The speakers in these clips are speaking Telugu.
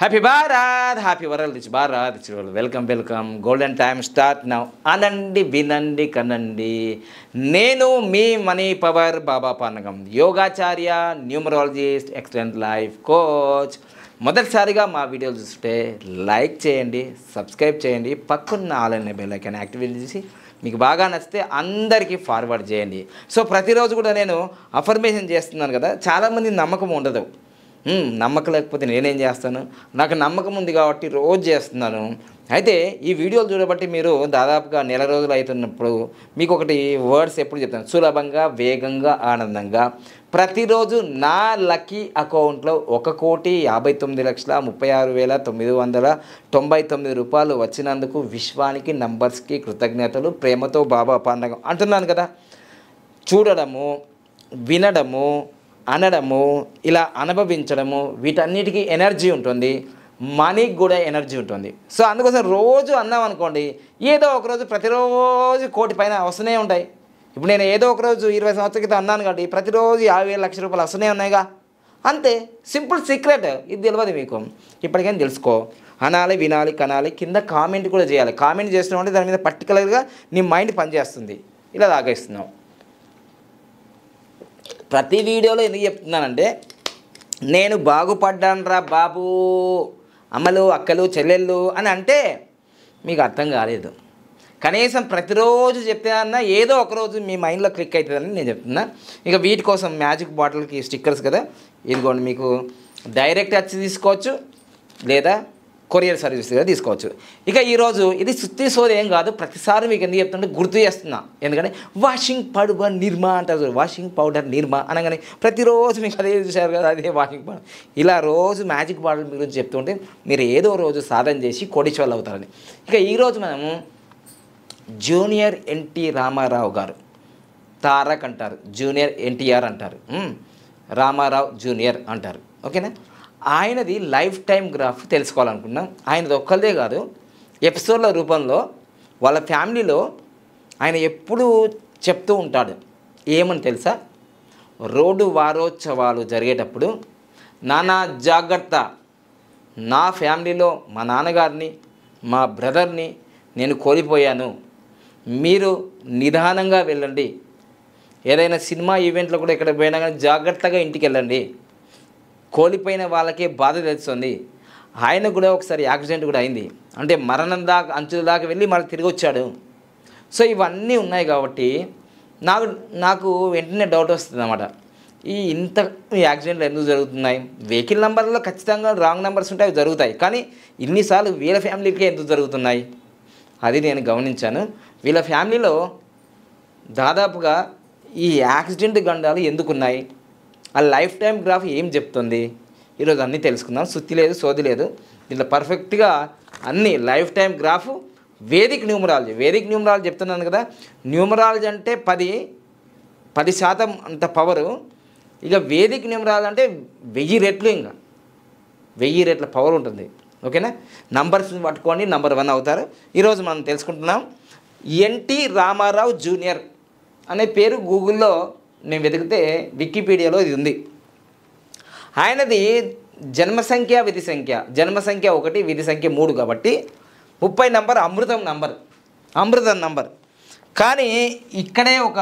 Happy Bharat, happy world, rich Bharat, rich world. Welcome. Golden time start now. అనండి, వినండి, కనండి. నేను మీ మనీ పవర్ బాబా Panagam, యోగాచార్య, numerologist, excellent life coach. మొదటిసారిగా మా వీడియోలు చూస్తుంటే లైక్ చేయండి, సబ్స్క్రైబ్ చేయండి, పక్కన్న ఆల్ అనే బెల్ ఐకాన్ యాక్టివేట్ చేసి మీకు బాగా నచ్చితే అందరికీ ఫార్వర్డ్ చేయండి. సో ప్రతిరోజు కూడా నేను అఫర్మేషన్ చేస్తున్నాను కదా, చాలామంది నమ్మకం ఉండదు. నమ్మకం లేకపోతే నేనేం చేస్తాను, నాకు నమ్మకం ఉంది కాబట్టి రోజు చేస్తున్నాను. అయితే ఈ వీడియోలు చూడబట్టి మీరు దాదాపుగా నెల రోజులు అవుతున్నప్పుడు మీకు ఒకటి వర్డ్స్ ఎప్పుడు చెప్తాను, సులభంగా, వేగంగా, ఆనందంగా. ప్రతిరోజు నా లక్కీ అకౌంట్లో 1,59,36,999 రూపాయలు వచ్చినందుకు విశ్వానికి, నంబర్స్కి కృతజ్ఞతలు, ప్రేమతో బాబా పండగ అంటున్నాను కదా. చూడడము, వినడము, అనడము, ఇలా అనుభవించడము, వీటన్నిటికీ ఎనర్జీ ఉంటుంది, మనీకి కూడా ఎనర్జీ ఉంటుంది. సో అందుకోసం రోజు అన్నాం అనుకోండి, ఏదో ఒకరోజు ప్రతిరోజు కోటి పైన వస్తూనే ఉంటాయి. ఇప్పుడు నేను ఏదో ఒకరోజు 20 సంవత్సరాల క్రితం అన్నాను కాబట్టి ప్రతిరోజు 50,000 లక్షల రూపాయలు వస్తూనే ఉన్నాయిగా. అంతే, సింపుల్ సీక్రెట్. ఇది తెలియదు మీకు, ఇప్పటికైనా తెలుసుకో. అనాలి, వినాలి, కనాలి. కింద కామెంట్ కూడా చేయాలి. కామెంట్ చేస్తున్నావు అంటే దాని మీద పర్టికులర్గా నీ మైండ్ పనిచేస్తుంది. ఇలా తాగేస్తున్నావు. ప్రతి వీడియోలో ఎందుకు చెప్తున్నానంటే, నేను బాగుపడ్డాను రా బాబు, అమ్మలు, అక్కలు, చెల్లెళ్ళు అని అంటే మీకు అర్థం కాలేదు. కనీసం ప్రతిరోజు చెప్తే అన్నా ఏదో ఒకరోజు మీ మైండ్లో క్లిక్ అవుతుందని నేను చెప్తున్నా. ఇక వీటి కోసం మ్యాజిక్ బాటిల్కి స్టిక్కర్స్ కదా, ఇదిగోండి. మీకు డైరెక్ట్ వచ్చి తీసుకోవచ్చు, లేదా కొరియర్ సర్వీస్ కూడా తీసుకోవచ్చు. ఇక ఈరోజు ఇది సుత్తి సోది ఏం కాదు. ప్రతిసారి మీకు ఎందుకు చెప్తుంటే గుర్తు చేస్తున్నా. ఎందుకంటే వాషింగ్ పౌడర్ నిర్మా అంటారు, వాషింగ్ పౌడర్ నిర్మా అనగానే ప్రతిరోజు మీకు అదే చూశారు కదా, అదే వాషింగ్ పౌడర్. ఇలా రోజు మ్యాజిక్ బాటిల్ గురించి చెప్తుంటే మీరు ఏదో రోజు సాధన చేసి కోటీశ్వర్లు అవుతారని. ఇక ఈరోజు మనము జూనియర్ ఎన్టీ రామారావు గారు, తారక్ అంటారు, జూనియర్ ఎన్టీఆర్ అంటారు, రామారావు జూనియర్ అంటారు. ఓకేనా? ఆయనది లైఫ్ టైం గ్రాఫ్ తెలుసుకోవాలనుకున్నాం. ఆయనది ఒక్కళ్ళదే కాదు, ఎపిసోడ్ల రూపంలో వాళ్ళ ఫ్యామిలీలో ఆయన ఎప్పుడూ చెప్తూ ఉంటాడు. ఏమని తెలుసా? రోడ్డు వారోత్సవాలు జరిగేటప్పుడు, నానా జాగ్రత్త, నా ఫ్యామిలీలో మా నాన్నగారిని, మా బ్రదర్ని నేను కోల్పోయాను, మీరు నిదానంగా వెళ్ళండి. ఏదైనా సినిమా ఈవెంట్లో కూడా ఎక్కడ పోయినా కానీ జాగ్రత్తగా ఇంటికి వెళ్ళండి. కోల్పోయిన వాళ్ళకే బాధ తెలుస్తుంది. ఆయన కూడా ఒకసారి యాక్సిడెంట్ కూడా అయింది, అంటే మరణం దాకా, అంచుల దాకా వెళ్ళి మళ్ళీ తిరిగి వచ్చాడు. సో ఇవన్నీ ఉన్నాయి కాబట్టి నాకు వెంటనే డౌట్ వస్తుంది అన్నమాట. ఇంత యాక్సిడెంట్లు ఎందుకు జరుగుతున్నాయి? వెహికల్ నెంబర్లో ఖచ్చితంగా రాంగ్ నెంబర్స్ ఉంటాయి, అవి జరుగుతాయి. కానీ ఇన్నిసార్లు వీళ్ళ ఫ్యామిలీకే ఎందుకు జరుగుతున్నాయి అది నేను గమనించాను. వీళ్ళ ఫ్యామిలీలో దాదాపుగా ఈ యాక్సిడెంట్ గండాలు ఎందుకున్నాయి, ఆ లైఫ్ టైం గ్రాఫ్ ఏం చెప్తుంది, ఈరోజు అన్నీ తెలుసుకుందాం. సుత్తి లేదు, సోది లేదు. దీంట్లో పర్ఫెక్ట్గా అన్నీ life time graph, Vedic numerology చెప్తున్నాను కదా. న్యూమరాలజీ అంటే 10% అంత పవరు. ఇక వేదిక్ న్యూమరాలజీ అంటే 1000 రెట్లు, ఇంకా 1000 రెట్ల పవర్ ఉంటుంది. ఓకేనా? నంబర్స్ని పట్టుకోండి, నంబర్ 1 అవుతారు. ఈరోజు మనం తెలుసుకుంటున్నాం. ఎన్టీ రామారావు జూనియర్ అనే పేరు గూగుల్లో నేను వెతికితే వికీపీడియాలో ఇది ఉంది. ఆయనది జన్మసంఖ్య, విధి సంఖ్య. జన్మసంఖ్య 1, విధి సంఖ్య 3 కాబట్టి 30 నంబర్ అమృతం నంబర్. కానీ ఇక్కడే ఒక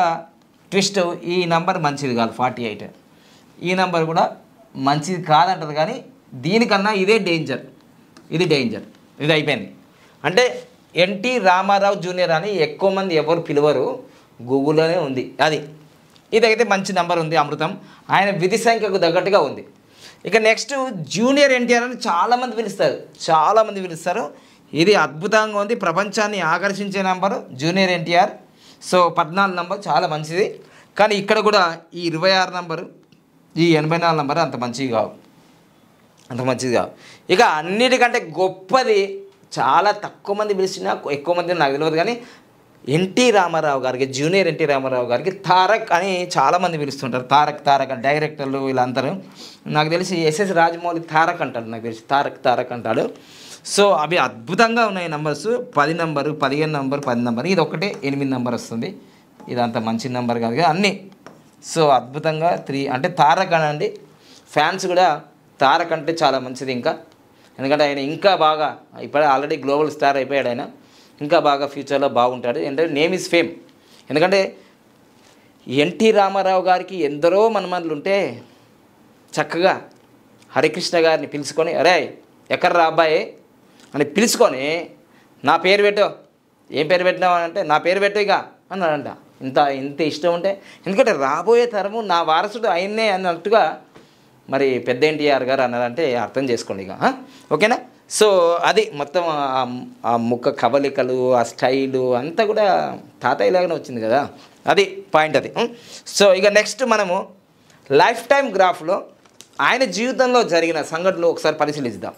ట్విస్ట్, ఈ నంబర్ మంచిది కాదు, 48. ఈ నంబర్ కూడా మంచిది కాదంటారు. కానీ దీనికన్నా ఇదే డేంజర్, ఇది అయిపోయింది. అంటే ఎన్టీ రామారావు జూనియర్ అని ఎక్కువ మంది ఎవరు పిలవరు, గూగుల్లోనే ఉంది అది. ఇదైతే మంచి నెంబర్ ఉంది, అమృతం. ఆయన విధి సంఖ్యకు తగ్గట్టుగా ఉంది. ఇక నెక్స్ట్ జూనియర్ ఎన్టీఆర్ అని చాలామంది పిలుస్తారు. ఇది అద్భుతంగా ఉంది, ప్రపంచాన్ని ఆకర్షించే number junior NTR. So 14 number చాలా మంచిది. కానీ ఇక్కడ కూడా ఈ 26 నంబరు, ఈ 84 నంబరు అంత మంచిది కావు. ఇక అన్నిటికంటే గొప్పది, చాలా తక్కువ మంది పిలిచినా ఎక్కువ మంది నాకు తెలియదు కానీ, ఎన్టీ రామారావు గారికి, జూనియర్ ఎన్టీ రామారావు గారికి తారక్ అని చాలామంది పిలుస్తుంటారు. తారక్ డైరెక్టర్లు వీళ్ళందరూ. నాకు తెలిసి ఎస్ఎస్ రాజమౌళి తారక్ అంటాడు, నాకు తెలిసి తారక్ అంటాడు. సో అవి అద్భుతంగా ఉన్నాయి నంబర్స్. 10 నంబరు, 15 నంబరు, 10 నంబరు, ఇది ఒకటే 8 నంబర్ వస్తుంది. ఇదంత మంచి నెంబర్ కాదు కదా అన్నీ. సో అద్భుతంగా 3 అంటే తారక్ అనండి. ఫ్యాన్స్ కూడా తారక్ అంటే చాలా మంచిది. ఇంకా ఎందుకంటే ఆయన ఇంకా బాగా ఇప్పుడు ఆల్రెడీ గ్లోబల్ స్టార్ అయిపోయాడు ఆయన, ఇంకా బాగా ఫ్యూచర్లో బాగుంటాడు. ఎందుకంటే నేమ్ ఈజ్ ఫేమ్. ఎందుకంటే ఎన్టీ రామారావు గారికి ఎందరో మనమనులు ఉంటే చక్కగా హరికృష్ణ గారిని పిలుచుకొని అరే ఎక్కడ రా అబ్బాయి అని పిలుచుకొని నా పేరు పెట్టు, ఏం పేరు పెట్టినావు అంటే నా పేరు పెట్టు ఇక అన్నాడంట. ఇంత ఇష్టం ఉంటే, ఎందుకంటే రాబోయే తరము నా వారసుడు ఆయన్నే అన్నట్టుగా మరి పెద్ద ఎన్టీఆర్ గారు అన్నారంటే అర్థం చేసుకోండి ఇక. ఓకేనా? సో అది మొత్తం ఆ ముఖ కవలికలు, ఆ స్టైలు అంతా కూడా తాతయ్యలాగానే వచ్చింది కదా, అది పాయింట్ అది. సో ఇక నెక్స్ట్ మనము లైఫ్ టైం గ్రాఫ్లో ఆయన జీవితంలో జరిగిన సంఘటనలు ఒకసారి పరిశీలిద్దాం.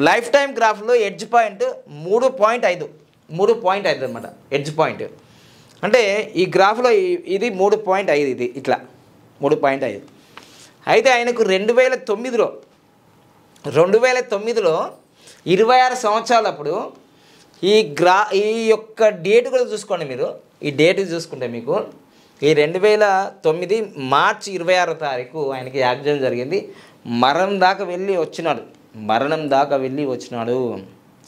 లైఫ్ టైం గ్రాఫ్లో ఎడ్జ్ పాయింట్ 3.5 అనమాట. ఎడ్జ్ పాయింట్ అంటే ఈ గ్రాఫ్లో ఇది 3.5, ఇది ఇట్లా 3.5. అయితే ఆయనకు 2009లో 26 సంవత్సరాలప్పుడు ఈ యొక్క డేట్ కూడా చూసుకోండి మీరు. ఈ డేట్ చూసుకుంటే మీకు ఈ 2009 మార్చి 26వ తారీఖు ఆయనకి యాక్సిడెంట్ జరిగింది. మరణం దాకా వెళ్ళి వచ్చినాడు.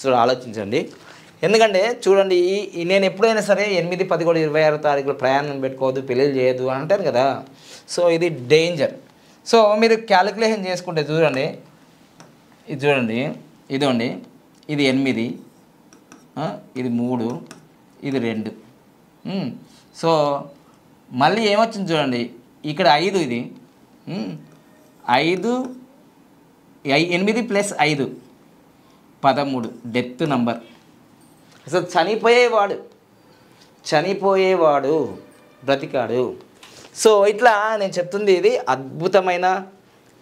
సో ఆలోచించండి. ఎందుకంటే చూడండి, నేను ఎప్పుడైనా సరే 8, 11, 26 తారీఖులో ప్రయాణం పెట్టుకోవద్దు, పెళ్ళిళ్ళు చేయొద్దు అంటాను కదా. సో ఇది డేంజర్. సో మీరు క్యాలిక్యులేషన్ చేసుకుంటే చూడండి, ఇదిగోండి ఇది 8, ఇది 3, ఇది 2. సో మళ్ళీ ఏమొచ్చింది చూడండి, ఇక్కడ 5, ఇది 5, 8 + 5 13 డెత్ నంబర్. అసలు చనిపోయేవాడు బ్రతికాడు. సో ఇట్లా నేను చెప్తుంది ఇది అద్భుతమైన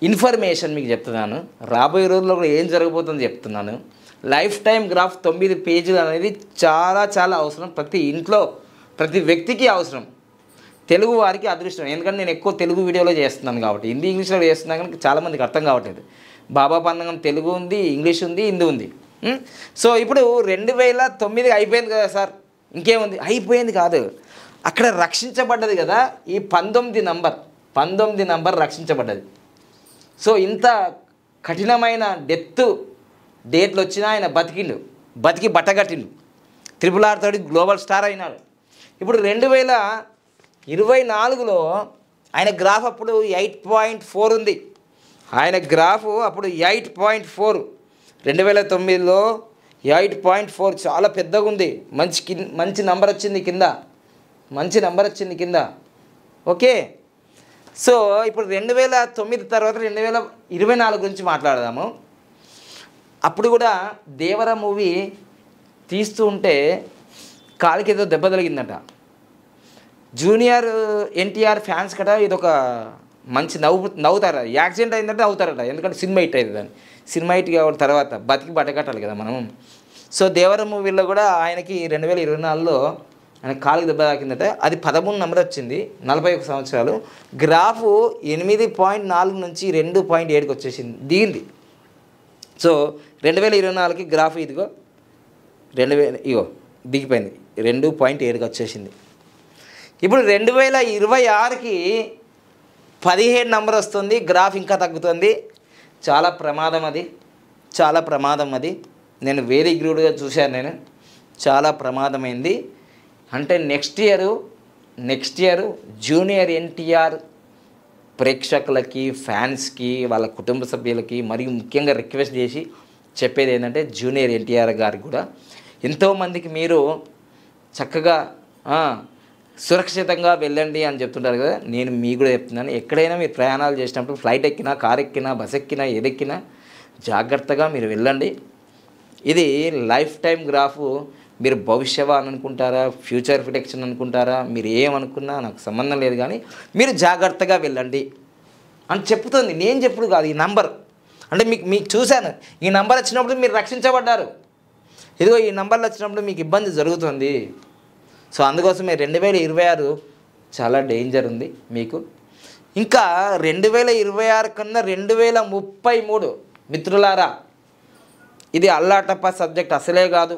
ఇన్ఫర్మేషన్ మీకు చెప్తున్నాను. రాబోయే రోజుల్లో కూడా ఏం జరగబోతుందో చెప్తున్నాను. లైఫ్ టైం గ్రాఫ్ 9 పేజీలు అనేది చాలా చాలా అవసరం. ప్రతి ఇంట్లో ప్రతి వ్యక్తికి అవసరం. తెలుగు వారికి అదృష్టం. ఎందుకంటే నేను ఎక్కువ తెలుగు వీడియోలో చేస్తున్నాను కాబట్టి. హిందీ ఇంగ్లీష్లో చేస్తున్నాను కానీ చాలామందికి అర్థం కావట్లేదు. బాబా పందగం తెలుగు ఉంది, ఇంగ్లీష్ ఉంది, హిందీ ఉంది. సో ఇప్పుడు 2009 అయిపోయింది కదా సార్, ఇంకేముంది? అయిపోయింది కాదు, అక్కడ రక్షించబడ్డది కదా ఈ 19 నంబర్ రక్షించబడ్డది. సో ఇంత కఠినమైన డేట్లు వచ్చినా ఆయన బతికి బట్టగట్టిండు. RRR తోటి గ్లోబల్ స్టార్ అయినాడు. ఇప్పుడు 2024లో ఆయన గ్రాఫ్ అప్పుడు 8.4 ఉంది. ఆయన గ్రాఫ్ అప్పుడు 8.4, 2009లో 8.4 చాలా పెద్దగా ఉంది. మంచి నంబర్ వచ్చింది కింద. ఓకే. సో ఇప్పుడు 2009 తర్వాత 2024 గురించి మాట్లాడదాము. అప్పుడు కూడా దేవర మూవీ తీస్తూ ఉంటే కాలికి ఏదో దెబ్బ తగిలిందట. జూనియర్ ఎన్టీఆర్ ఫ్యాన్స్ కట ఇదొక మంచి నవ్వుతారు. యాక్సిడెంట్ అయిందంటే నవ్వుతారట, ఎందుకంటే సినిమా హిట్ అయింది. దాన్ని సినిమా హిట్ కావడం తర్వాత బతికి బట్టకట్టాలి కదా మనం. సో దేవర మూవీలో కూడా ఆయనకి 2024లో ఆయన కాలికి దెబ్బ తాకిందట. అది 13 నంబర్ వచ్చింది, 41 సంవత్సరాలు. గ్రాఫ్ 8.4 నుంచి 2.7కి వచ్చేసింది, దిగింది. సో 2024కి గ్రాఫ్ ఇదిగో దిగిపోయింది, 2.7కి వచ్చేసింది. ఇప్పుడు 2026కి 17 నంబర్ వస్తుంది, గ్రాఫ్ ఇంకా తగ్గుతుంది. చాలా ప్రమాదం అది. నేను వెరీ గ్రూడ్గా చూశాను. చాలా ప్రమాదమైంది. అంటే నెక్స్ట్ ఇయర్ జూనియర్ ఎన్టీఆర్ ప్రేక్షకులకి, ఫ్యాన్స్కి, వాళ్ళ కుటుంబ సభ్యులకి మరియు ముఖ్యంగా రిక్వెస్ట్ చేసి చెప్పేది ఏంటంటే, జూనియర్ ఎన్టీఆర్ గారికి కూడా ఎంతోమందికి మీరు చక్కగా సురక్షితంగా వెళ్ళండి అని చెప్తుంటారు కదా. నేను మీకు కూడా చెప్తున్నాను, ఎక్కడైనా మీరు ప్రయాణాలు చేసినప్పుడు ఫ్లైట్ ఎక్కినా, కార్ ఎక్కినా, బస్ ఎక్కినా, ఏదెక్కినా జాగ్రత్తగా మీరు వెళ్ళండి. ఇది లైఫ్ టైం గ్రాఫ్. మీరు భవిష్యవాణి అనుకుంటారా, ఫ్యూచర్ ప్రిడిక్షన్ అనుకుంటారా, మీరు ఏమనుకున్నా నాకు సంబంధం లేదు, కానీ మీరు జాగ్రత్తగా వెళ్ళండి అని చెప్తుంది. నేను చెప్పుడు కాదు, ఈ నంబర్. అంటే మీకు చూశాను, ఈ నంబర్ వచ్చినప్పుడు మీరు రక్షించబడ్డారు. ఇదిగో ఈ నంబర్లు వచ్చినప్పుడు మీకు ఇబ్బంది జరుగుతుంది. సో అందుకోసమే 2026 చాలా డేంజర్ ఉంది మీకు. ఇంకా 2026 కన్నా 2033 మిత్రులారా, ఇది అల్లాటప్ప సబ్జెక్ట్ అసలే కాదు.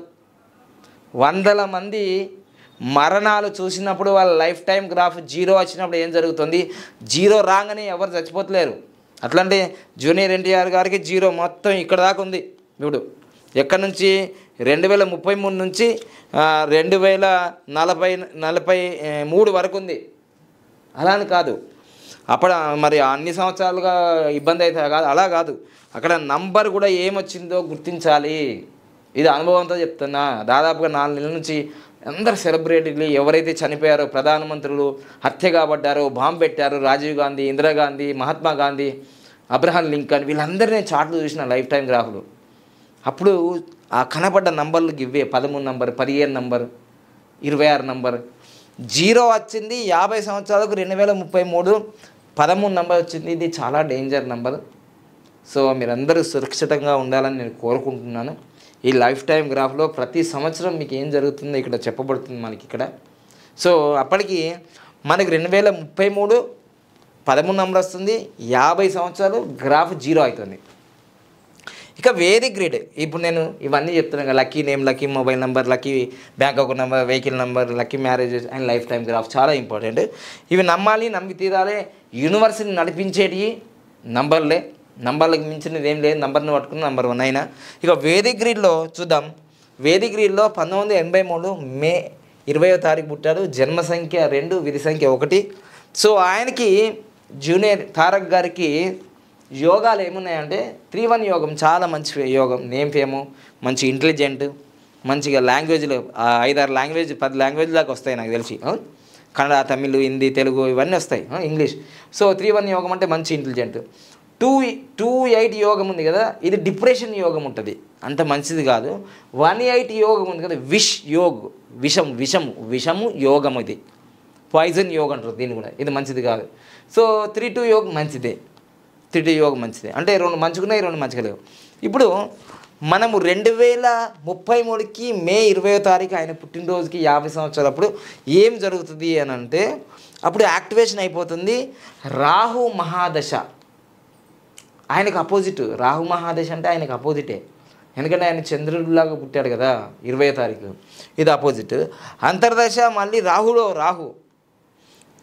100 మంది మరణాలు చూసినప్పుడు వాళ్ళ లైఫ్ టైం గ్రాఫ్ 0 వచ్చినప్పుడు ఏం జరుగుతుంది? 0 రాగానే ఎవరు చచ్చిపోతలేరు. అట్లాంటి జూనియర్ ఎన్టీఆర్ గారికి 0 మొత్తం ఇక్కడ దాకా ఉంది. ఇప్పుడు ఎక్కడి నుంచి 2033 నుంచి 2043 వరకు ఉంది. అలా అని కాదు, అప్పుడు మరి అన్ని సంవత్సరాలుగా ఇబ్బంది అయితే కాదు, అలా కాదు. అక్కడ నంబర్ కూడా ఏమొచ్చిందో గుర్తించాలి. ఇది అనుభవంతో చెప్తున్నా. దాదాపుగా 4 నెలల నుంచి అందరు సెలబ్రిటీలు ఎవరైతే చనిపోయారో, ప్రధానమంత్రులు హత్య కాబడ్డారో, బాంబు పెట్టారో, రాజీవ్ గాంధీ, ఇందిరాగాంధీ, మహాత్మా గాంధీ, అబ్రహాం లింకన్, వీళ్ళందరినీ నేను చార్ట్లు చూసిన లైఫ్ టైం గ్రాఫ్లు. అప్పుడు ఆ కనపడ్డ నంబర్లు ఇవే: 13 నంబర్, 15 నంబర్, 26 నంబర్. 0 వచ్చింది 50 సంవత్సరాలకు 2033 13 నంబర్ వచ్చింది. ఇది చాలా డేంజర్ నంబర్. సో మీరందరూ సురక్షితంగా ఉండాలని నేను కోరుకుంటున్నాను. ఈ లైఫ్ టైం గ్రాఫ్లో ప్రతి సంవత్సరం మీకు ఏం జరుగుతుందో ఇక్కడ చెప్పబడుతుంది మనకి ఇక్కడ. సో అప్పటికి మనకి 2033 13 నంబర్ వస్తుంది, 50 సంవత్సరాలు గ్రాఫ్ 0 అవుతుంది. ఇక వేదిక్ గ్రిడ్, ఇప్పుడు నేను ఇవన్నీ చెప్తున్నాను కదా, lucky name, lucky mobile number, lucky bank account number, vehicle number, lucky marriages and life time graph చాలా ఇంపార్టెంట్. ఇవి నమ్మాలి, నమ్మి తీరాలి. యూనివర్స్ని నడిపించేటి నంబర్లే, నంబర్లకు మించినది ఏం లేదు. నంబర్ని పట్టుకున్న నంబర్ 1 అయినా. ఇక వేదిక్ గ్రిడ్లో చూద్దాం. వేదిక్ గ్రిడ్లో 1983 మే 20వ తారీఖు పుట్టాడు. జన్మ సంఖ్య 2, విధి సంఖ్య 1. సో ఆయనకి జూనియర్ తారక్ గారికి యోగాలు ఏమున్నాయంటే 3-1 యోగం, చాలా మంచి యోగం. నేమ్ ఫేము, మంచి ఇంటెలిజెంట్, మంచిగా లాంగ్వేజ్లో 5-6 లాంగ్వేజ్ 10 లాంగ్వేజ్ దాకా వస్తాయి నాకు తెలిసి. కన్నడ, తమిళ్, హిందీ, తెలుగు ఇవన్నీ వస్తాయి, ఇంగ్లీష్. సో 3-1 యోగం అంటే మంచి ఇంటెలిజెంట్. 2-8 యోగం ఉంది కదా, ఇది డిప్రెషన్ యోగం ఉంటుంది, అంత మంచిది కాదు. 1-8 యోగం ఉంది కదా, విషము యోగం, ఇది పాయిజన్ యోగం అంటారు దీన్ని కూడా. ఇది మంచిది కాదు. సో 3-2 యోగం మంచిదే, 3-2 యోగం మంచిదే. అంటే 2 మంచిగున్నాయి, 2 మంచిగా లేవు. ఇప్పుడు మనము 2033కి మే 20వ తారీఖు ఆయన పుట్టినరోజుకి 50 సంవత్సరాలప్పుడు ఏం జరుగుతుంది అని అంటే, అప్పుడు యాక్టివేషన్ అయిపోతుంది రాహు మహాదశ. ఆయనకు అపోజిట్ రాహు మహాదశ అంటే ఆయనకు అపోజిటే, ఎందుకంటే ఆయన చంద్రుడిలాగా పుట్టాడు కదా 20వ తారీఖు. ఇది అపోజిట్. అంతర్దశ మళ్ళీ రాహు.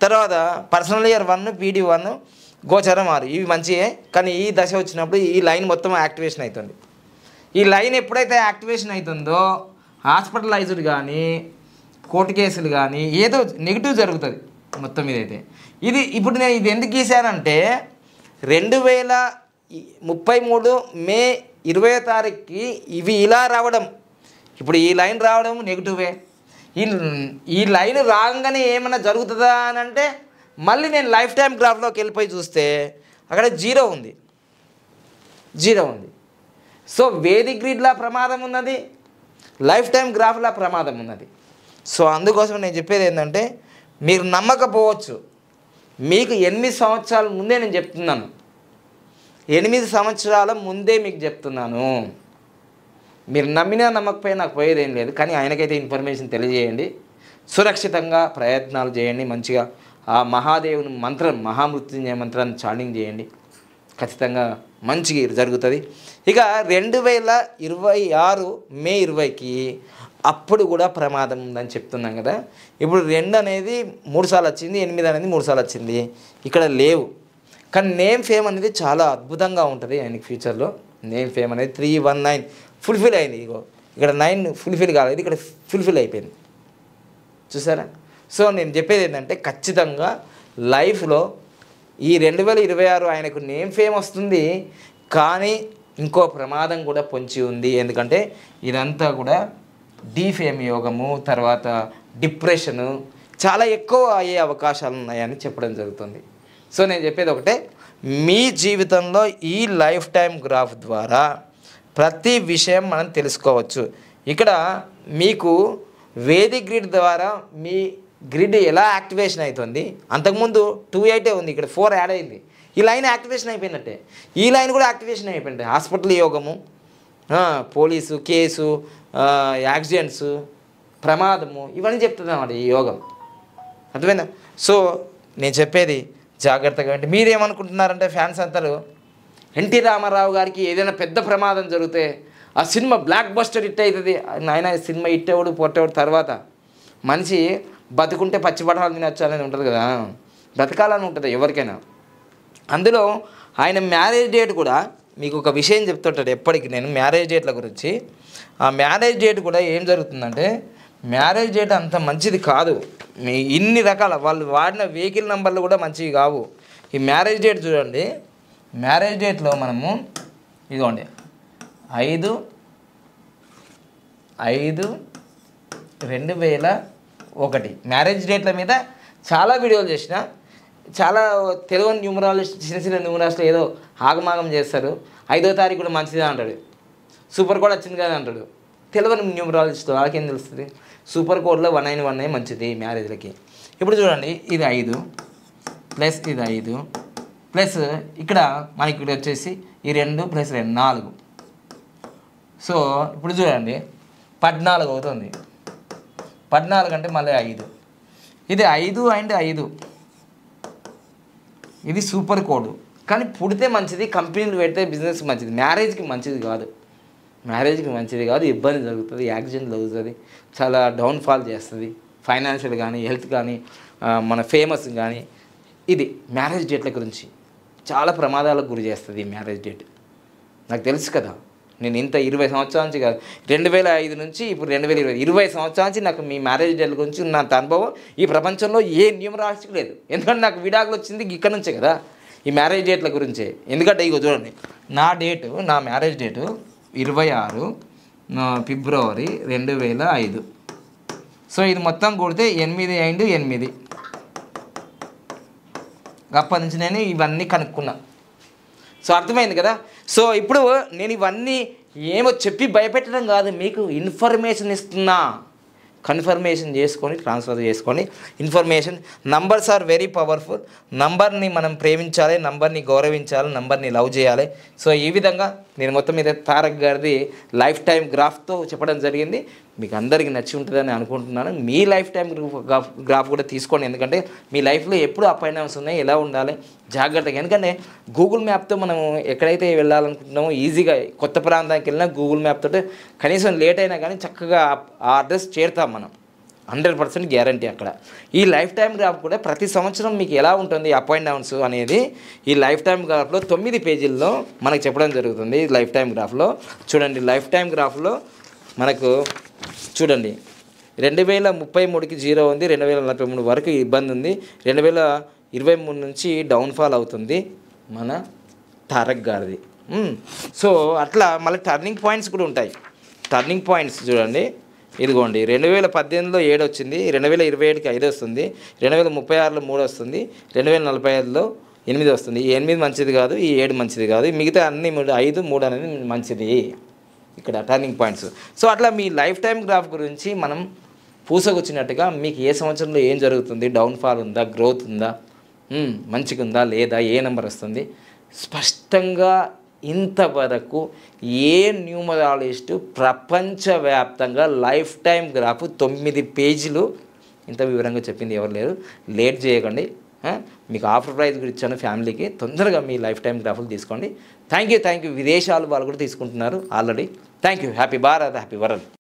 తర్వాత పర్సనల్ ఇయర్ 1, పీడీ 1, గోచరం 6. ఇవి మంచివే. కానీ ఈ దశ వచ్చినప్పుడు ఈ లైన్ మొత్తం యాక్టివేషన్ అవుతుంది. ఈ లైన్ ఎప్పుడైతే యాక్టివేషన్ అవుతుందో హాస్పిటలైజ్డ్ కానీ, కోర్టు కేసులు కానీ, ఏదో నెగిటివ్ జరుగుతుంది మొత్తం ఇదైతే. ఇది ఇప్పుడు నేను ఇది ఎందుకు గీశానంటే 2033 మే 20వ తారీఖుకి ఇవి ఇలా రావడం, ఇప్పుడు ఈ లైన్ రావడం నెగిటివే. ఈ లైన్ రాగానే ఏమైనా జరుగుతుందా అని అంటే, మళ్ళీ నేను లైఫ్ టైం గ్రాఫ్లోకి వెళ్ళిపోయి చూస్తే అక్కడ 0 ఉంది. సో వేదిక్ గ్రిడ్లా ప్రమాదం ఉన్నది, లైఫ్ టైం గ్రాఫ్లా ప్రమాదం ఉన్నది. సో అందుకోసం నేను చెప్పేది ఏంటంటే, మీరు నమ్మకపోవచ్చు, మీకు 8 సంవత్సరాల ముందే నేను చెప్తున్నాను, 8 సంవత్సరాల ముందే మీకు చెప్తున్నాను. మీరు నమ్మినా నమ్మకపోయినా నాకు పోయేది ఏం లేదు. కానీ ఆయనకైతే ఇన్ఫర్మేషన్ తెలియజేయండి, సురక్షితంగా ప్రయత్నాలు చేయండి, మంచిగా ఆ మహాదేవుని మంత్రం, మహామృత్యుంజయ మంత్రాన్ని చాంటింగ్ చేయండి, ఖచ్చితంగా మంచిగా జరుగుతుంది. ఇక 2026 మే 20కి అప్పుడు కూడా ప్రమాదం ఉందని చెప్తున్నాం కదా. ఇప్పుడు 2 అనేది 3 సార్లు వచ్చింది, 8 అనేది 3 సార్లు వచ్చింది, ఇక్కడ లేవు. కానీ నేమ్ ఫేమ్ అనేది చాలా అద్భుతంగా ఉంటుంది ఆయనకి ఫ్యూచర్లో. నేమ్ ఫేమ్ అనేది 319 ఫుల్ఫిల్ అయింది. ఇక్కడ 9 ఫుల్ఫిల్ కాలేదు, ఇక్కడ ఫుల్ఫిల్ అయిపోయింది, చూసారా. సో నేను చెప్పేది ఏంటంటే, ఖచ్చితంగా లైఫ్లో ఈ 2026 ఆయనకు నేమ్ ఫేమ్ వస్తుంది, కానీ ఇంకో ప్రమాదం కూడా పొంచి ఉంది. ఎందుకంటే ఇదంతా కూడా డీఫేమ్ యోగము, తర్వాత డిప్రెషను చాలా ఎక్కువ అయ్యే అవకాశాలు ఉన్నాయని చెప్పడం జరుగుతుంది. సో నేను చెప్పేది ఒకటే, మీ జీవితంలో ఈ లైఫ్ టైం గ్రాఫ్ ద్వారా ప్రతి విషయం మనం తెలుసుకోవచ్చు. ఇక్కడ మీకు వేదిక్ గ్రిడ్ ద్వారా మీ గ్రిడ్ ఎలా యాక్టివేషన్ అవుతుంది. అంతకుముందు 2-8 ఉంది, ఇక్కడ 4 యాడ్ అయింది. ఈ లైన్ యాక్టివేషన్ అయిపోయినట్టే, ఈ లైన్ కూడా యాక్టివేషన్ అయిపోయింది. హాస్పిటల్ యోగము, పోలీసు కేసు, యాక్సిడెంట్స్, ప్రమాదము, ఇవన్నీ చెప్తున్నామండి ఈ యోగం, అర్థమైందా. సో నేను చెప్పేది జాగ్రత్తగా అంటే, మీరేమనుకుంటున్నారంటే ఫ్యాన్స్ అంటారు, ఎన్టీ రామారావు గారికి ఏదైనా పెద్ద ప్రమాదం జరిగితే ఆ సినిమా బ్లాక్ బస్టర్ హిట్ అవుతుంది. ఆయన సినిమా హిట్ అవ్వడు పొట్టవుడు, తర్వాత మనిషి బతుకుంటే పచ్చి బఠాలు తినచ్చు అనేది ఉంటుంది కదా, బ్రతకాలని ఉంటుంది ఎవరికైనా. అందులో ఆయన మ్యారేజ్ డేట్ కూడా మీకు ఒక విషయం చెప్తుంటాడు ఎప్పటికీ నేను మ్యారేజ్ డేట్ల గురించి. ఆ మ్యారేజ్ డేట్ కూడా ఏం జరుగుతుందంటే మ్యారేజ్ డేట్ అంత మంచిది కాదు. మీ ఇన్ని రకాల వాళ్ళు వాడిన వెహికల్ నెంబర్లు కూడా మంచివి కావు. ఈ మ్యారేజ్ డేట్ చూడండి, మ్యారేజ్ డేట్లో మనము ఇదిగోండి 5/5/2001 మ్యారేజ్ డేట్ల మీద చాలా వీడియోలు చేసిన. చాలా తెలుగు న్యూమరాలజిస్ట్ చిన్న చిన్న న్యూమరాలజిస్టులు ఏదో ఆగమాగం చేస్తారు. 5వ తారీఖు కూడా మంచిదే అంటాడు, సూపర్ కోడ్ వచ్చింది కదా అంటాడు. తెలియని న్యూమరాలజిస్ట్ వాళ్ళకేం తెలుస్తుంది? సూపర్ కోడ్లో 1919 మంచిది మ్యారేజ్లకి. ఇప్పుడు చూడండి ఇది 5 ప్లస్ ఇది 5 ప్లస్ ఇక్కడ మనకి ఇక్కడ వచ్చేసి ఈ 2 + 2 4. సో ఇప్పుడు చూడండి 14 అవుతుంది. 14 అంటే మళ్ళీ 5. ఇది 5 అండ్ 5 ఇది సూపర్ కోడ్. కానీ పుడితే మంచిది, కంపెనీలు పెడితే బిజినెస్ మంచిది, మ్యారేజ్కి మంచిది కాదు. మ్యారేజ్కి మంచిది కాదు, ఇబ్బంది జరుగుతుంది, యాక్సిడెంట్లు అవుతుంది, చాలా డౌన్ఫాల్ చేస్తుంది, ఫైనాన్షియల్ కానీ హెల్త్ కానీ మన ఫేమస్ కానీ. ఇది మ్యారేజ్ డేట్ల గురించి చాలా ప్రమాదాలకు గురి చేస్తుంది ఈ మ్యారేజ్ డేట్. నాకు తెలుసు కదా, నేను ఇంత 20 సంవత్సరాల నుంచి కాదు, 2005 నుంచి ఇప్పుడు 2020 20 సంవత్సరాల నుంచి నాకు మీ మ్యారేజ్ డేట్ల గురించి ఉన్నంత అనుభవం ఈ ప్రపంచంలో ఏ న్యూమరాలజీకి లేదు. ఎందుకంటే నాకు విడాకులు వచ్చింది ఇక్కడ నుంచే కదా, ఈ మ్యారేజ్ డేట్ల గురించే. ఎందుకంటే ఇగో చూడండి, నా మ్యారేజ్ డేటు 26 ఫిబ్రవరి 2005. సో ఇది మొత్తం కూడితే 8/8. అప్పటి నుంచి నేను ఇవన్నీ కనుక్కున్నా. సో అర్థమైంది కదా. సో ఇప్పుడు నేను ఇవన్నీ ఏమో చెప్పి భయపెట్టడం కాదు, మీకు ఇన్ఫర్మేషన్ ఇస్తున్నా. కన్ఫర్మేషన్ చేసుకొని ట్రాన్స్ఫర్ చేసుకొని information. Numbers are very powerful. నంబర్ని మనం ప్రేమించాలి, నంబర్ని గౌరవించాలి, నంబర్ని లవ్ చేయాలి. సో ఈ విధంగా నేను మొత్తం మీద తారక్ గారిది లైఫ్ టైం గ్రాఫ్తో చెప్పడం జరిగింది. మీకు అందరికీ నచ్చి ఉంటుందని అనుకుంటున్నాను. మీ లైఫ్ టైం గ్రాఫ్ కూడా తీసుకోండి, ఎందుకంటే మీ లైఫ్లో ఎప్పుడు అప్ అండ్ డౌన్స్ ఉన్నాయి, ఎలా ఉండాలి జాగ్రత్తగా. ఎందుకంటే గూగుల్ మ్యాప్తో మనం ఎక్కడైతే వెళ్ళాలనుకుంటున్నామో ఈజీగా కొత్త ప్రాంతానికి వెళ్ళినా గూగుల్ మ్యాప్ తోటి కనీసం లేట్ అయినా కానీ చక్కగా ఆ అడ్రస్ చేరుతాం మనం, 100% గ్యారంటీ అక్కడ. ఈ లైఫ్ టైం గ్రాఫ్ కూడా ప్రతి సంవత్సరం మీకు ఎలా ఉంటుంది అప్ అండ్ డౌన్స్ అనేది ఈ లైఫ్ టైం గ్రాఫ్లో 9 పేజీల్లో మనకు చెప్పడం జరుగుతుంది. లైఫ్ టైం గ్రాఫ్లో చూడండి, లైఫ్ టైం గ్రాఫ్లో మనకు చూడండి 2033కి 0 ఉంది, 2043 వరకు ఇబ్బంది ఉంది, 2023 నుంచి డౌన్ఫాల్ అవుతుంది మన తారక్ గారిది. సో అట్లా మళ్ళీ టర్నింగ్ పాయింట్స్ కూడా ఉంటాయి. టర్నింగ్ పాయింట్స్ చూడండి, ఇదిగోండి 2018లో 7 వచ్చింది, 2027కి 5 వస్తుంది, 2036లో 3 వస్తుంది, 2045లో 8 వస్తుంది. ఈ 8 మంచిది కాదు, ఈ 7 మంచిది కాదు, మిగతా అన్ని 5, 3 అనేది మంచిది ఇక్కడ టర్నింగ్ పాయింట్స్. సో అట్లా మీ లైఫ్ టైం గ్రాఫ్ గురించి మనం పూసకొచ్చినట్టుగా మీకు ఏ సంవత్సరంలో ఏం జరుగుతుంది, డౌన్ఫాల్ ఉందా, గ్రోత్ ఉందా, మంచిగా ఉందా లేదా, ఏ నెంబర్ వస్తుంది స్పష్టంగా ఇంతవరకు ఏ న్యూమరాలజిస్టు ప్రపంచవ్యాప్తంగా లైఫ్ టైం గ్రాఫ్ 9 పేజీలు ఇంత వివరంగా చెప్పింది ఎవరు లేరు. లేట్ చేయకండి, మీకు ఆఫర్ ప్రైస్ కూడా ఇచ్చాను ఫ్యామిలీకి. తొందరగా మీ లైఫ్ టైం గ్రాఫ్లు తీసుకోండి. Thank you. విదేశాలు వాళ్ళు కూడా తీసుకుంటున్నారు already. Thank you. Happy Bharat, happy world.